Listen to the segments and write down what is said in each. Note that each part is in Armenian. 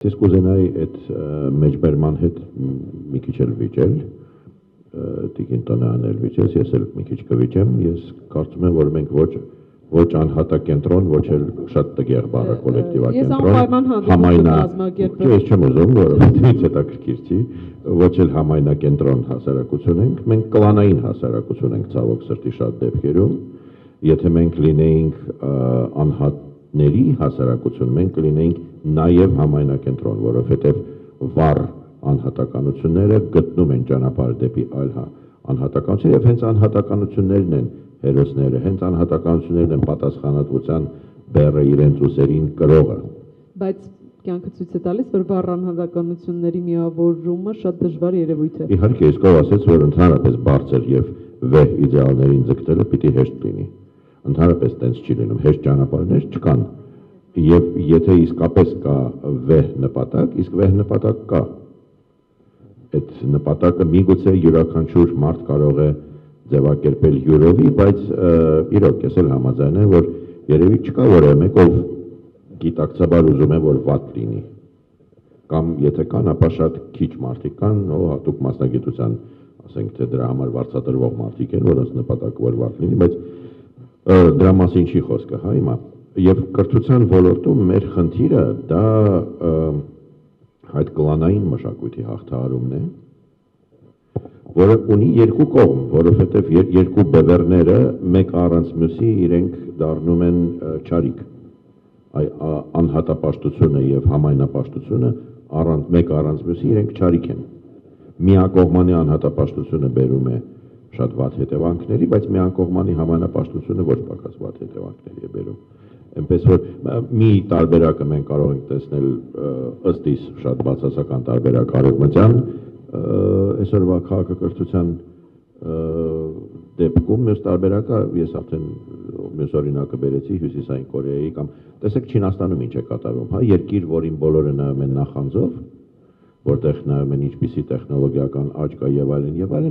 Ես կուզենայի այդ մեջբերման հետ մի քիչ էլ վիճել, Տիկին Տոնյանն էլ վիճեց, ես էլ մի քիչ կվիճեմ, ես կարծում եմ, որ մենք ոչ անհատակենտրոն, ոչ էլ շատ տգեղ բառը կոլեկտիվակենտրոն, համայնա, ես չեմ ուզում, որովհետև հետաքրքիր չի, ոչ էլ համայնակենտրոն հասարակություն ենք, մենք կլանային հասարակություն ենք ցավոք սրտի շատ դեպքերում, եթե մենք լինեինք անհատների հասարակություն, մենք կլինեինք նաև համայնակենտրոն, որովհետև վառ անհատականությունները գտնում են ճանապարհ դեպի այլ անհատականություն եւ հենց անհատականություններն են հերոսները, հենց անհատականություններն են պատասխանատվության բեռը իրենց ուսերին կրողը։ Բայց կյանքը ցույց է տալիս, որ վառ անհատականությունների միավորումը շատ դժվար երևույթ է։ Իհարկե, իսկ ով ասեց, որ ընդհանրապես բարձր եւ վեհ իդեալներին ձգտելը պիտի հեշտ լինի։ Ընդհանրապես տենց չի լինում, հեշտ ճանապարհներ չկան։ Եվ եթե իսկապես կա վեհ նպատակ, իսկ վեհ նպատակ կա։ Այդ նպատակը միգուցե յուրաքանչյուր մարդ կարող է ձևակերպել յուրովի, բայց իրոք ես էլ համաձայն եմ, որ երևի չկա որևէ մեկ, ով գիտակցաբար ուզում է, որ վատ լինի։ Կամ եթե կան, ապա շատ քիչ մարդիկ կան, հատուկ մասնագիտության, ասենք թե դրա համար վարձատրվող մարդիկ են, որոնց նպատակը որ վատ լինի, բայց դրա մասին չի խոսքը, հա հիմա։ Եվ կրթության ոլորտում մեր խնդիրը դա այդ կլանային մշակույթի հաղթահարումն է, որը ունի երկու կողմ, որովհետև երկու բևեռները մեկ առանց մյուսի իրենք դառնում են չարիք։ Անհատապաշտությունը եւ համայնապաշտությունը մեկ առանց մյուսի իրենք չարիք են։ Միակողմանի անհատապաշտությունը բերում է շատ վատ հետևանքների, բայց միակողմանի համայնապաշտությունը ոչ պակաս վատ հետևանքների է բերում։ Այնպես որ մի տարբերակը մենք կարող ենք տեսնել ըստ իս շատ բացասական տարբերակ արևմտյան այսօրվա քաղաքակրթության դեպքում մյուս տարբերակը ես արդեն մյուս օրինակը բերեցի Հյուսիսային Կորեայի կամ տեսեք Չինաստանում ինչ է կատարվում, հա, երկիր, որին բոլորը նայում են նախանձով, որտեղ նայում են ինչպիսի տեխնոլոգիական աճ կա եւ այլն,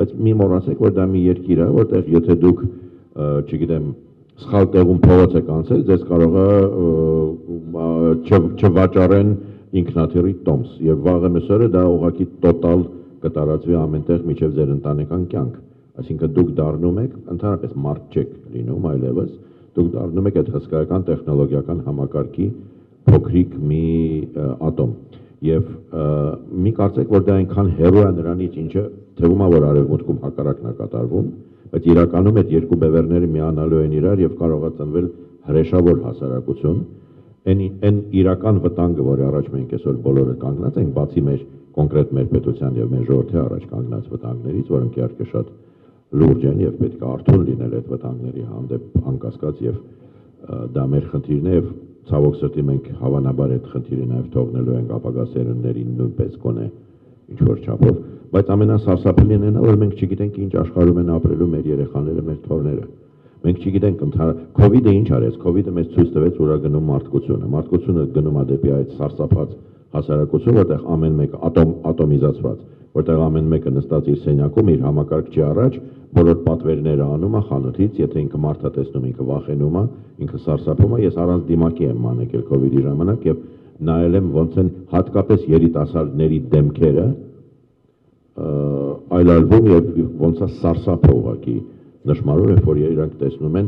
բայց մի մոռացեք, որ դա մի երկիր է, որտեղ եթե դուք, չգիտեմ, սխալ տեղում փողոց եք անցել, ձեզ կարող է չվաճառեն ինքնաթիռի տոմս եւ վաղը մյուսօրը դա ուղղակի տոտալ կտարածվի ամենտեղ միջև ձեր ընտանեկան կյանք, այսինքն դուք դառնում եք ընդհանրապես մարդ չեք լինում այլևս, դուք դառնում եք այդ հսկայական տեխնոլոգիական համակարգի փոքրիկ մի ատոմ եւ մի կարծեք որ դա այնքան հեռու է նրանից ինչը թվում է որ արևմուտքում հակառակն է կատարվում, բայց իրականում այդ երկու բևեռները միանալու են իրար եւ կարող է ծնվել հրեշավոր հասարակություն, այն իրական վտանգը, որի առաջ մենք այսօր բոլորը կանգնած ենք, բացի մեր կոնկրետ մեր պետության եւ մեր ժողովրդի առաջ կանգնած վտանգներից, որոնք իհարկե շատ լուրջ են եւ պետք է արթուն լինել այդ վտանգների հանդեպ անկասկած եւ դա մեր խնդիրն է եւ ցավոք սրտի մենք հավանաբար այդ խնդիրը նաեւ թողնելու ենք ապագա սերունդներին նույնպես կոնե ինչ որ չափով, բայց ամենասարսափելին այն է, որ մենք չգիտենք ինչ աշխարհում են ապրելու մեր երեխաները, մեր թորները։ Մենք չգիտենք COVID-ը ինչ արեց, COVID-ը մեզ ցույց տվեց ուրա գնում մարդկությունը։ Մարդկությունը գնում է դեպի այդ սարսափած հասարակություն, որտեղ ամեն մեկը ատոմիզացված, որտեղ ամեն մեկը նստած իր սենյակում իր համակարգչի առաջ բոլոր պատվերները անում է խանութից, եթե ինքը մարդ է տեսնում, ինքը վախենում է, ինքը սարսափում է։ Ես առանց դիմակի եմ մանեկել COVID-ի ժամանակ եւ նայել եմ ոնց են հատկապես երիտասարդների դեմքերը այլայլվում եւ ոնց է սարսափը ուղղակի նշмарով է, որ իրանք տեսնում են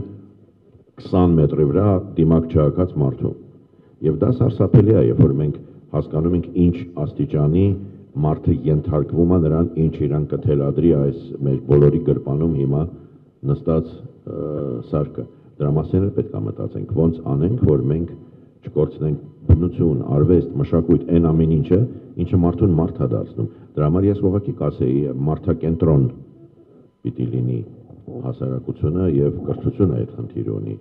20 մետրի վրա դիմակ չհակած մարդու։ Եվ դա սարսափելի է, երբ որ մենք հասկանում ենք ինչ աստիճանի մարդը ենթարկվում է նրան, ինչ իրան կթելադրի այս մեր բոլորի գրպանում հիմա նստած սարքը։ Դրա մասին էլ պետք է մտածենք, ոնց անենք, որ մենք չկորցնենք բնություն, արվեստ, մշակույթ, այն ամեն ինչը մարդուն մարդ է դարձնում։ Դրա համար ես ուղղակի կասեի մարդակենտրոն պիտի լինի հասարակությունը եւ կրթությունը այդ խնդիրը ունի։